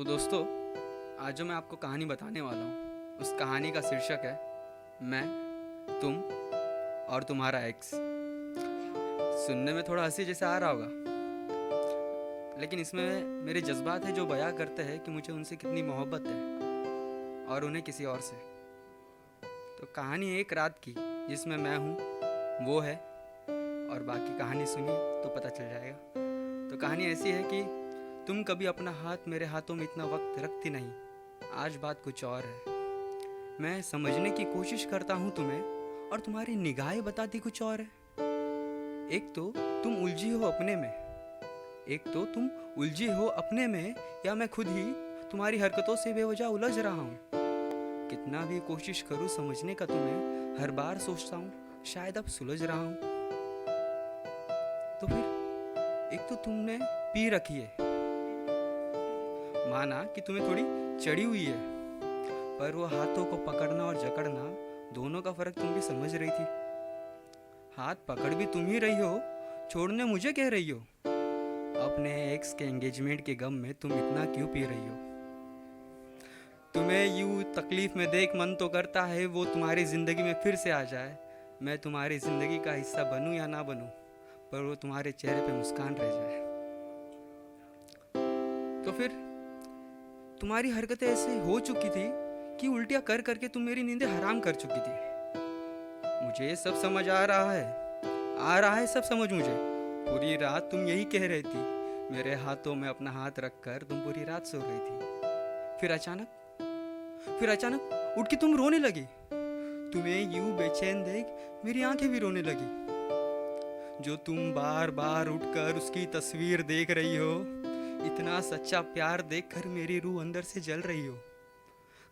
तो दोस्तों, आज जो मैं आपको कहानी बताने वाला हूँ उस कहानी का शीर्षक है मैं, तुम और तुम्हारा एक्स। सुनने में थोड़ा हंसी जैसा आ रहा होगा, लेकिन इसमें मेरे जज्बात है जो बयां करते हैं कि मुझे उनसे कितनी मोहब्बत है और उन्हें किसी और से। तो कहानी एक रात की जिसमें मैं हूँ, वो है, और बाकी कहानी सुनिए तो पता चल जाएगा। तो कहानी ऐसी है कि तुम कभी अपना हाथ मेरे हाथों में इतना वक्त रखती नहीं, आज बात कुछ और है। मैं समझने की कोशिश करता हूँ तुम्हें और तुम्हारी निगाहें बताती कुछ और है। एक तो तुम उलझी हो अपने में, या मैं खुद ही तुम्हारी हरकतों से बेवजह उलझ रहा हूँ। कितना भी कोशिश करूँ समझने का तुम्हें, हर बार सोचता हूँ शायद अब सुलझ रहा हूँ। तो फिर एक तो तुमने पी रखी है, माना कि तुम्हें थोड़ी चढ़ी हुई है, पर वो हाथों को पकड़ना और जकड़ना दोनों का फर्क तुम भी समझ रही थी। हाथ पकड़ भी तुम ही रही हो, छोड़ने मुझे कह रही हो। अपने एक्स के एंगेजमेंट के गम में तुम इतना क्यों पी रही हो? तुम्हें यूं तकलीफ में देख मन तो करता है वो तुम्हारी जिंदगी में फिर से आ जाए। मैं तुम्हारी जिंदगी का हिस्सा बनूं या ना बनूं, पर वो तुम्हारे चेहरे पे मुस्कान रह जाए। तो फिर तुम्हारी हरकतें ऐसे हो चुकी थी कि उल्टियां कर करके तुम मेरी नींदें हराम कर चुकी थी। मुझे सब समझ आ रहा है सब समझ मुझे। पूरी रात तुम यही कह रही थी, मेरे हाथों में अपना हाथ रखकर तुम पूरी रात सो रही थी। फिर अचानक उठ के तुम रोने लगी। तुम्हें यूं बेचैन देख मेरी आंखें भी रोने लगी। जो तुम बार बार उठकर उसकी तस्वीर देख रही हो, इतना सच्चा प्यार देखकर मेरी रूह अंदर से जल रही हो।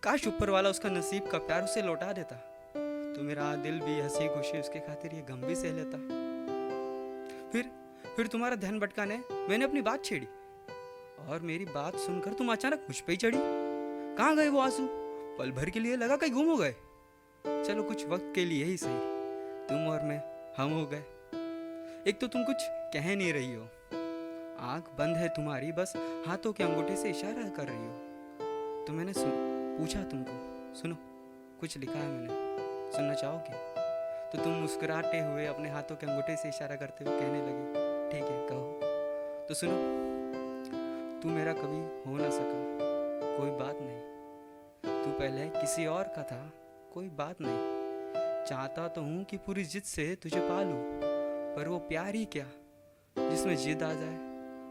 काश ऊपर वाला उसका नसीब का प्यार उसे लौटा देता, तो मेरा दिल भी हंसी खुशी उसके खातिर ये गम भी सह लेता। फिर तुम्हारा ध्यान भटकाने मैंने अपनी बात छेड़ी, और मेरी बात सुनकर तुम अचानक मुझ पे ही चढ़ी। कहाँ गए वो आंसू? पल भर के लिए लगा कहीं गुम हो गए। चलो कुछ वक्त के लिए ही सही, तुम और मैं हम हो गए। एक तो तुम कुछ कह नहीं रही हो, आंख बंद है तुम्हारी, बस हाथों के अंगूठे से इशारा कर रही हो। तो मैंने पूछा तुमको, सुनो कुछ लिखा है मैंने, सुनना चाहोगे? तो तुम मुस्कुराते हुए अपने हाथों के अंगूठे से इशारा करते हुए कहने लगे, ठीक है कहो। तो सुनो, तू मेरा कभी हो ना सका, कोई बात नहीं। तू पहले किसी और का था, कोई बात नहीं। चाहता तो हूँ कि पूरी जिद से तुझे पालूं, पर वो प्यार ही क्या जिसमें जिद आ जाए,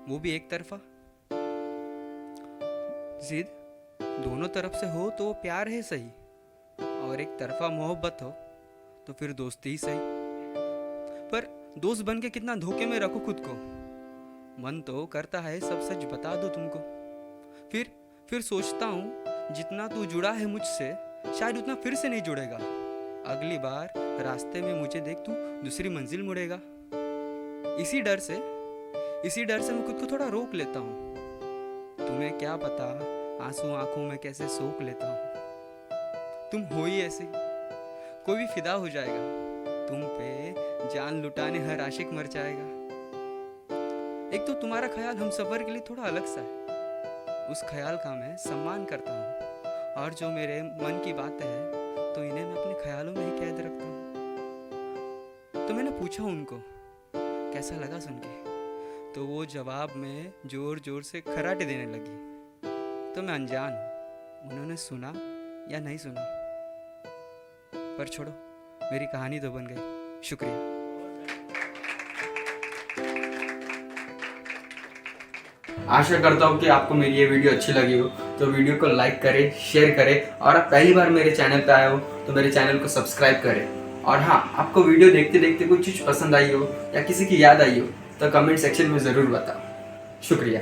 वो भी एक तरफा। जिद दोनों तरफ से हो तो वो प्यार है सही, और एक तरफा मोहब्बत हो तो फिर दोस्ती ही सही। पर दोस्त बन के कितना धोखे में रखो खुद को। मन तो करता है सब सच बता दो तुमको। फिर सोचता हूँ जितना तू जुड़ा है मुझसे, शायद उतना फिर से नहीं जुड़ेगा। अगली बार रास्ते में मुझे देख तू दूसरी मंजिल मुड़ेगा। इसी डर से मैं खुद को थोड़ा रोक लेता हूँ। तुम्हें क्या पता आंसू आंखों में कैसे सोख लेता हूँ। तुम हो ही ऐसे, कोई भी फिदा हो जाएगा तुम पे, जान लुटाने हर आशिक मर जाएगा। एक तो तुम्हारा ख्याल हम सफर के लिए थोड़ा अलग सा है, उस ख्याल का मैं सम्मान करता हूँ, और जो मेरे मन की बातें हैं तो इन्हें मैं अपने ख्यालों में ही कैद रखता हूँ। तो मैंने पूछा उनको कैसा लगा सुन के, तो वो जवाब में जोर जोर से खराटे देने लगी। तो मैं अनजान हूँ उन्होंने सुना या नहीं सुना, पर छोड़ो, मेरी कहानी तो बन गई। शुक्रिया। आशा करता हूँ कि आपको मेरी ये वीडियो अच्छी लगी हो, तो वीडियो को लाइक करें, शेयर करें, और आप पहली बार मेरे चैनल पे आए हो तो मेरे चैनल को सब्सक्राइब करें। और हाँ, आपको वीडियो देखते देखते कोई चीज़ पसंद आई हो या किसी की याद आई हो तो कमेंट सेक्शन में ज़रूर बताओ। शुक्रिया।